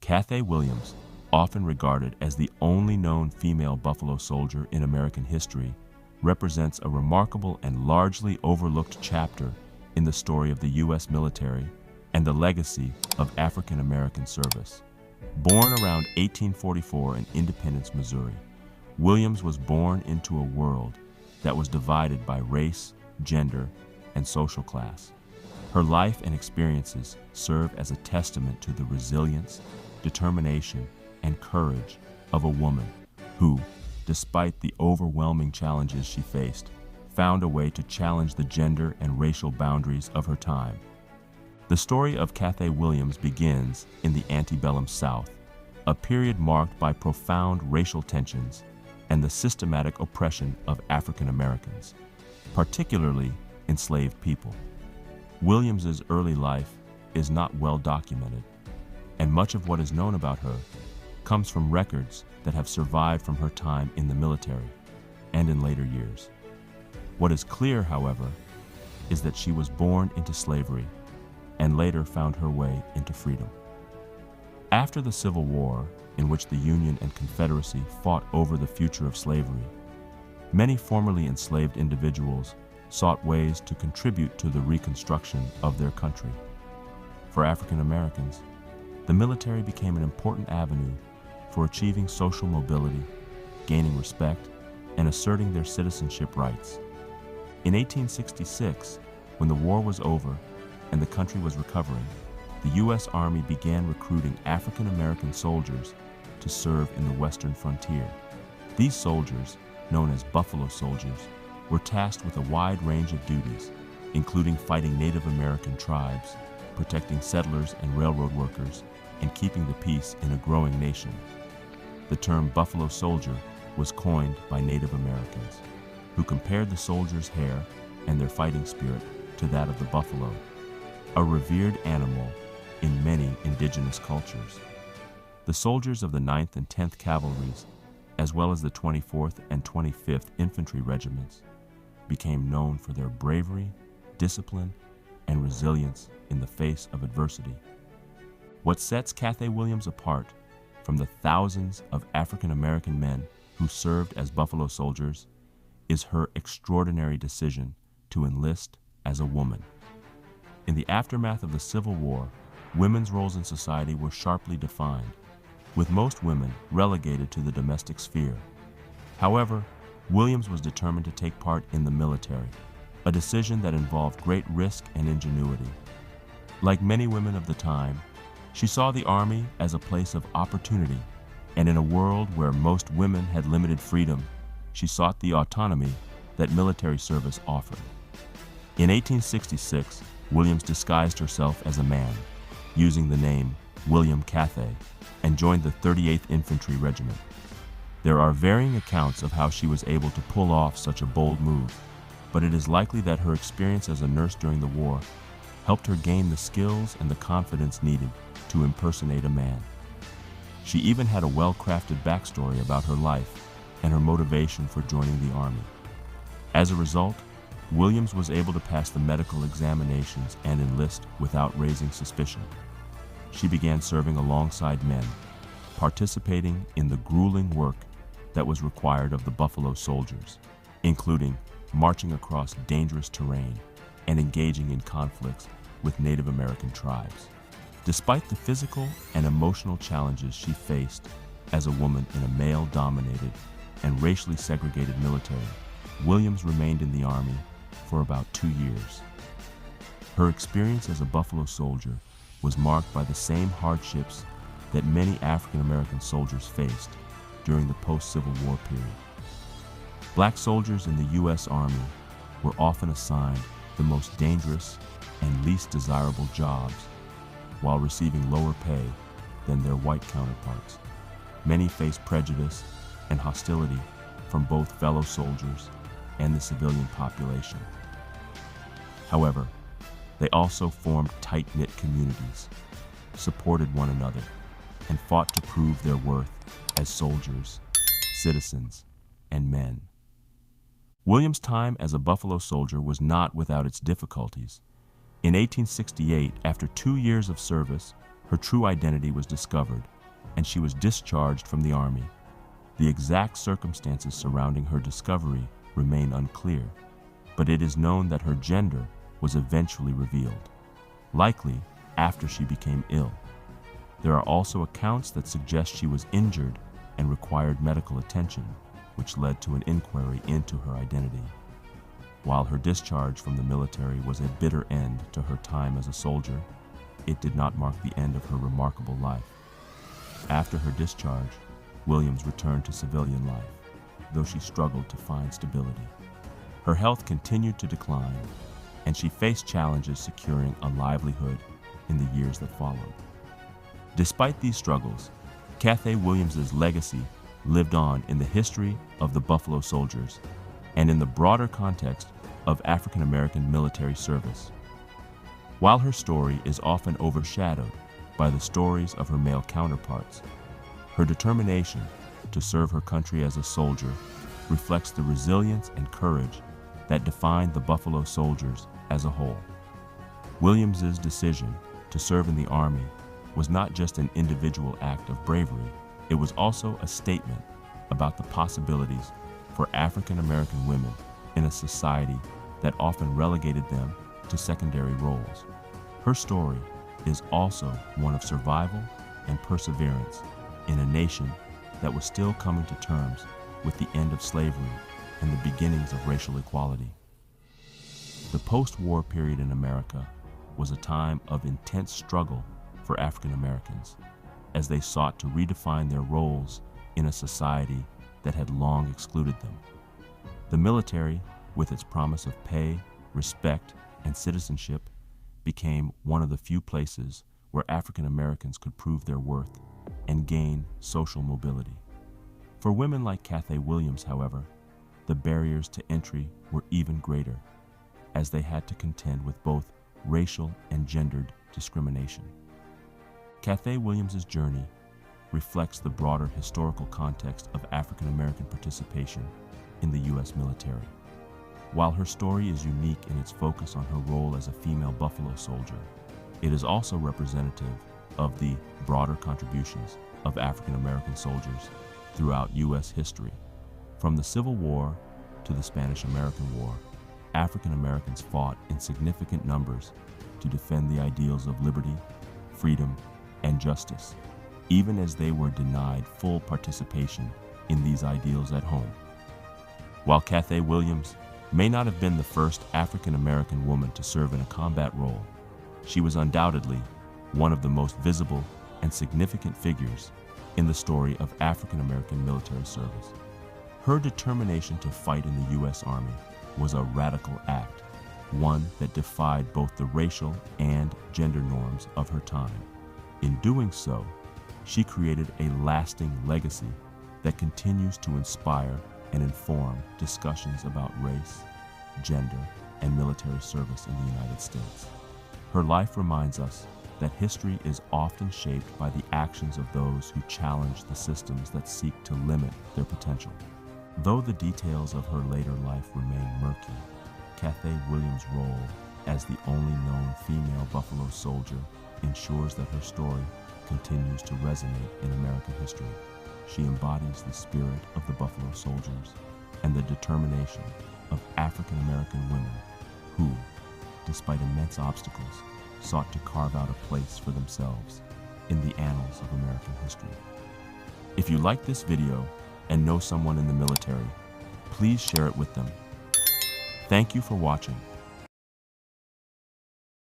Cathay Williams, often regarded as the only known female Buffalo Soldier in American history, represents a remarkable and largely overlooked chapter in the story of the U.S. military and the legacy of African American service. Born around 1844 in Independence, Missouri, Williams was born into a world that was divided by race, gender, and social class. Her life and experiences serve as a testament to the resilience, determination, and courage of a woman who, despite the overwhelming challenges she faced, found a way to challenge the gender and racial boundaries of her time. The story of Cathay Williams begins in the antebellum South, a period marked by profound racial tensions and the systematic oppression of African Americans, particularly enslaved people. Williams's early life is not well documented, and much of what is known about her comes from records that have survived from her time in the military and in later years. What is clear, however, is that she was born into slavery and later found her way into freedom. After the Civil War, in which the Union and Confederacy fought over the future of slavery, many formerly enslaved individuals sought ways to contribute to the reconstruction of their country. For African Americans, the military became an important avenue for achieving social mobility, gaining respect, and asserting their citizenship rights. In 1866, when the war was over and the country was recovering, the U.S. Army began recruiting African American soldiers to serve in the western frontier. These soldiers, known as Buffalo Soldiers, were tasked with a wide range of duties, including fighting Native American tribes, protecting settlers and railroad workers, and keeping the peace in a growing nation. The term Buffalo Soldier was coined by Native Americans, who compared the soldiers' hair and their fighting spirit to that of the buffalo, a revered animal in many indigenous cultures. The soldiers of the 9th and 10th Cavalries, as well as the 24th and 25th Infantry Regiments, became known for their bravery, discipline, and resilience in the face of adversity. What sets Cathay Williams apart from the thousands of African American men who served as Buffalo Soldiers is her extraordinary decision to enlist as a woman. In the aftermath of the Civil War, women's roles in society were sharply defined, with most women relegated to the domestic sphere. However, Williams was determined to take part in the military, a decision that involved great risk and ingenuity. Like many women of the time, she saw the Army as a place of opportunity, and in a world where most women had limited freedom, she sought the autonomy that military service offered. In 1866, Williams disguised herself as a man, using the name William Cathay, and joined the 38th Infantry Regiment. There are varying accounts of how she was able to pull off such a bold move, but it is likely that her experience as a nurse during the war helped her gain the skills and the confidence needed to impersonate a man. She even had a well-crafted backstory about her life and her motivation for joining the Army. As a result, Williams was able to pass the medical examinations and enlist without raising suspicion. She began serving alongside men, participating in the grueling work that was required of the Buffalo Soldiers, including marching across dangerous terrain and engaging in conflicts with Native American tribes. Despite the physical and emotional challenges she faced as a woman in a male-dominated and racially segregated military, Williams remained in the Army for about 2 years. Her experience as a Buffalo Soldier was marked by the same hardships that many African American soldiers faced during the post-Civil War period. Black soldiers in the U.S. Army were often assigned the most dangerous and least desirable jobs while receiving lower pay than their white counterparts. Many faced prejudice and hostility from both fellow soldiers and the civilian population. However, they also formed tight-knit communities, supported one another, and fought to prove their worth as soldiers, citizens, and men. Williams' time as a Buffalo Soldier was not without its difficulties. In 1868, after 2 years of service, her true identity was discovered and she was discharged from the Army. The exact circumstances surrounding her discovery remain unclear, but it is known that her gender was eventually revealed, likely after she became ill. There are also accounts that suggest she was injured and required medical attention, which led to an inquiry into her identity. While her discharge from the military was a bitter end to her time as a soldier, it did not mark the end of her remarkable life. After her discharge, Williams returned to civilian life, though she struggled to find stability. Her health continued to decline, and she faced challenges securing a livelihood in the years that followed. Despite these struggles, Cathay Williams's legacy lived on in the history of the Buffalo Soldiers and in the broader context of African American military service. While her story is often overshadowed by the stories of her male counterparts, her determination to serve her country as a soldier reflects the resilience and courage that defined the Buffalo Soldiers as a whole. Williams's decision to serve in the Army was not just an individual act of bravery, it was also a statement about the possibilities for African American women in a society that often relegated them to secondary roles. Her story is also one of survival and perseverance in a nation that was still coming to terms with the end of slavery and the beginnings of racial equality. The post-war period in America was a time of intense struggle for African Americans as they sought to redefine their roles in a society that had long excluded them. The military, with its promise of pay, respect, and citizenship, became one of the few places where African Americans could prove their worth and gain social mobility. For women like Cathay Williams, however, the barriers to entry were even greater, as they had to contend with both racial and gendered discrimination. Cathay Williams's journey reflects the broader historical context of African American participation in the U.S. military. While her story is unique in its focus on her role as a female Buffalo Soldier, it is also representative of the broader contributions of African American soldiers throughout U.S. history. From the Civil War to the Spanish-American War, African Americans fought in significant numbers to defend the ideals of liberty, freedom, and justice, even as they were denied full participation in these ideals at home. While Cathay Williams may not have been the first African American woman to serve in a combat role, she was undoubtedly one of the most visible and significant figures in the story of African American military service. Her determination to fight in the U.S. Army was a radical act, one that defied both the racial and gender norms of her time. In doing so, she created a lasting legacy that continues to inspire and inform discussions about race, gender, and military service in the United States. Her life reminds us that history is often shaped by the actions of those who challenge the systems that seek to limit their potential. Though the details of her later life remain murky, Cathay Williams' role as the only known female Buffalo Soldier ensures that her story continues to resonate in American history. She embodies the spirit of the Buffalo Soldiers and the determination of African American women who, despite immense obstacles, sought to carve out a place for themselves in the annals of American history. If you like this video and know someone in the military, please share it with them. Thank you for watching.